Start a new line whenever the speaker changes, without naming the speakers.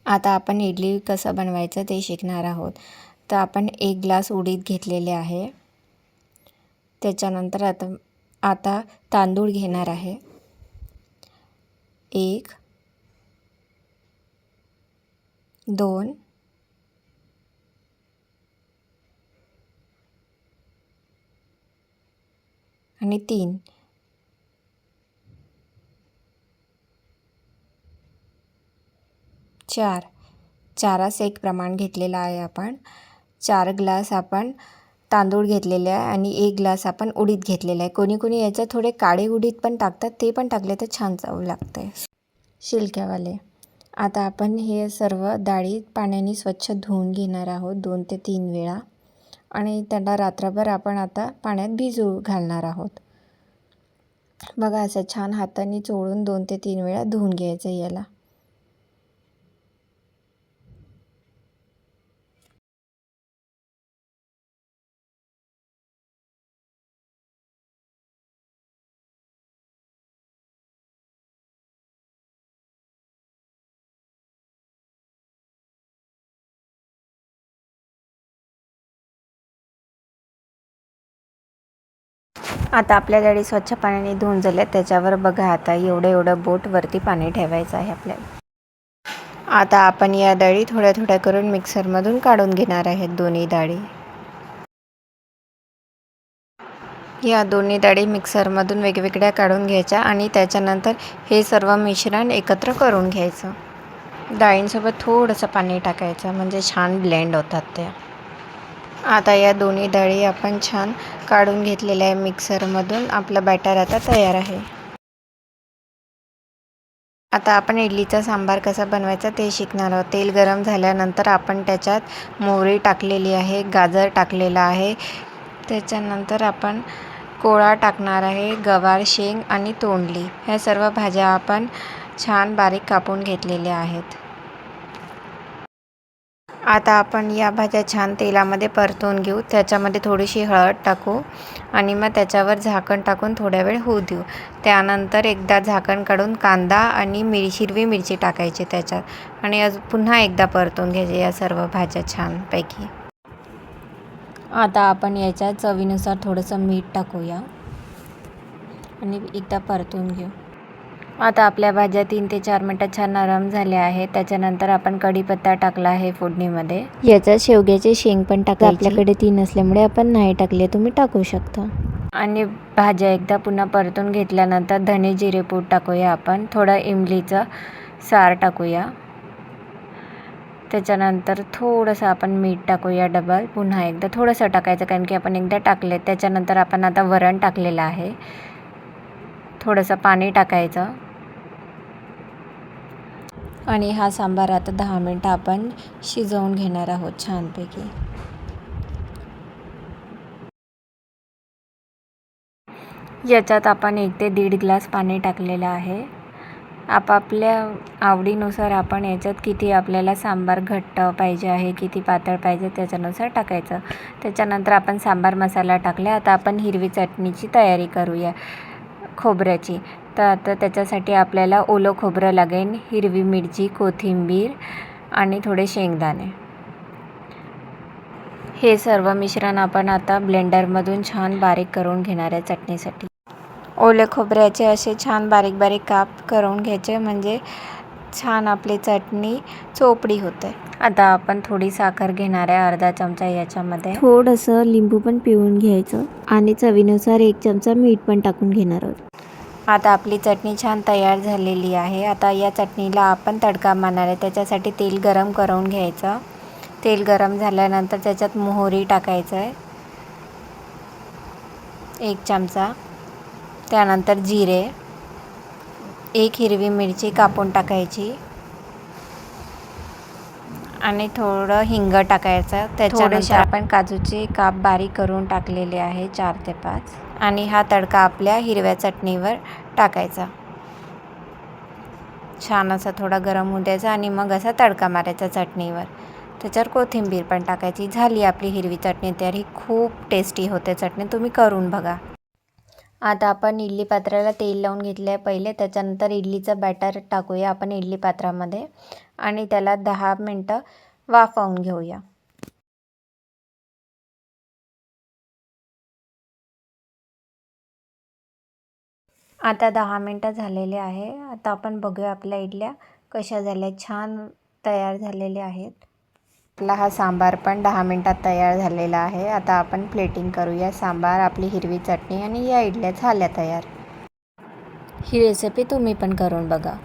आता आपण इडली कसं बनवायचं ते शिकणार आहोत. तर आपण 1 ग्लास उडीद घेतलेले आहे. त्याच्यानंतर आता तांदूळ घेणार आहे. 1 2 आणि 3 4 4 एक प्रमाण घेतलेलं आहे आपण. 4 ग्लास आपण तांदूळ घेतलेले आहे आणि 1 ग्लास आपण उडीद घेतलेले आहे. कोणी याच्यात थोडे काळे उडीद पण टाकतात, ते पण टाकले तर छान चव लागते शिलक्यावाले. आता आपण हे सर्व डाळी पाण्याने स्वच्छ धुवून घेणार आहोत 2 ते 3 वेळा आणि त्याला रात्रभर आपण आता पाण्यात भिजू घालणार आहोत. बघा असं छान हाताने चोळून 2 ते 3 वेळा धुवून घ्यायचं याला. आता आपल्या डाळी स्वच्छ पाण्याने धुवून झाल्या. त्याच्यावर बघा आता एवढं बोट वरती पाणी ठेवायचं आहे आपल्याला. आता आपण या डाळी थोड्या थोड्या करून मिक्सरमधून काढून घेणार आहेत दोन्ही डाळी. या दोन्ही डाळी मिक्सरमधून वेगवेगळ्या काढून घ्यायच्या आणि त्याच्यानंतर हे सर्व मिश्रण एकत्र करून घ्यायचं. डाळींसोबत थोडंसं पाणी टाकायचं म्हणजे छान ब्लेंड होतात त्या. आता या दोन्ही डाळी आपण छान काढून घेतलेल्या आहे मिक्सरमधून. आपलं बॅटर आता तयार आहे. आता आपण इडलीचा सांबार कसा बनवायचा ते शिकणार आहोत. तेल गरम झाल्यानंतर आपण त्याच्यात मोहरी टाकलेली आहे, गाजर टाकलेला आहे. त्याच्यानंतर आपण कोळा टाकणार आहे, गवार शेंग आणि तोंडली. ह्या सर्व भाज्या आपण छान बारीक कापून घेतलेल्या आहेत. आता आपण या भाज्या छान तेलामध्ये परतून घेऊ. त्याच्यामध्ये थोडीशी हळद टाकू आणि मग त्याच्यावर झाकण टाकून थोड्या वेळ होऊ देऊ. त्यानंतर एकदा झाकण काढून कांदा आणि हिरवी मिरची टाकायची त्याच्यात आणि पुन्हा एकदा परतून घ्यायचे या सर्व भाज्या छानपैकी. आता आपण याच्यात चवीनुसार थोडंसं मीठ टाकूया आणि एकदा परतून घेऊ. आता आपल्या भाज्या 3 ते 4 मिनटं छान नरम झाल्या आहेत. त्याच्यानंतर आपण कढीपत्ता टाकला आहे फोडणीमध्ये. याच्यात शेवग्याचे शेंग पण टाकायची. आपल्याकडे 3 असल्यामुळे आपण नाही टाकले, तुम्ही टाकू शकता. आणि भाज्या एकदा पुन्हा परतून घेतल्यानंतर धने जिरे पूड टाकूया आपण. थोडं इमलीचं सार टाकूया. त्याच्यानंतर थोडंसं आपण मीठ टाकूया डबल. पुन्हा एकदा थोडंसं टाकायचं कारण की आपण एकदा टाकले. त्याच्यानंतर आपण आता वरण टाकलेलं आहे. थोडंसं पाणी टाकायचं आणि हा सांबार आता 10 मिनटं आपण शिजवून घेणार आहोत छानपैकी. याच्यात आपण 1 ते 1.5 ग्लास पाणी टाकलेलं आहे. आपापल्या आवडीनुसार आपण याच्यात किती आपल्याला सांबार घट्ट पाहिजे आहे, किती पातळ पाहिजे त्याच्यानुसार टाकायचं. त्याच्यानंतर आपण सांबार मसाला टाकला. आता आपण हिरवी चटणीची तयारी करूया खोबऱ्याची. तर आता त्याच्यासाठी आपल्याला ओलं खोबरं लागेल, हिरवी मिरची, कोथिंबीर आणि थोडे शेंगदाणे. हे सर्व मिश्रण आपण आता ब्लेंडरमधून छान बारीक करून घेणार आहे चटणीसाठी. ओले खोबऱ्याचे असे छान बारीक बारीक काप करून घ्यायचे म्हणजे छान आपली चटणी चोपडी होते. आता आपण थोडी साखर घेणार आहे, अर्धा चमचा याच्यामध्ये. थोडंसं लिंबू पण पिळून घ्यायचं आणि चवीनुसार 1 चमचा मीठ पण टाकून घेणार आहोत. आता आपली चटणी छान तयार झालेली आहे. आता या चटणीला आपण तडका मारणार आहे. त्याच्यासाठी तेल गरम करून घ्यायचं. तेल गरम झाल्यानंतर त्याच्यात मोहरी टाकायचं आहे 1 चमचा. त्यानंतर जिरे, 1 हिरवी मिरची कापून टाकायची आणि थोडं हिंग टाकायचं. त्याच्यानंतर आपण काजूचे काप बारीक करून टाकलेले आहे 4 ते 5 आणि हा तडका आपल्या हिरव्या चटणीवर टाकायचा. छान असा थोडा गरम होऊ द्यायचा आणि मग असा तडका मारायचा चटणीवर. त्याच्यावर कोथिंबीर पण टाकायची. झाली आपली हिरवी चटणी तयार. ही खूप टेस्टी होते चटणी, तुम्ही करून बघा. आता आपण इडली पात्राला तेल लावून घेतलं आहे पहिले. त्याच्यानंतर इडलीचं बॅटर टाकूया आपण इडली पात्रामध्ये आणि त्याला 10 मिनटं वाफवून घेऊया. आता 10 मिनटं झालेले आहे. आता आपण बघूया आपल्या इडल्या कशा झाल्या. छान तयार झालेल्या आहेत. आपला हा सांबार पण 10 मिनटात तयार झालेला आहे. आता आपण प्लेटिंग करूया. सांबार, आपली हिरवी चटणी आणि या इडल्या झाल्या तयार. ही रेसिपी तुम्ही पण करून बघा.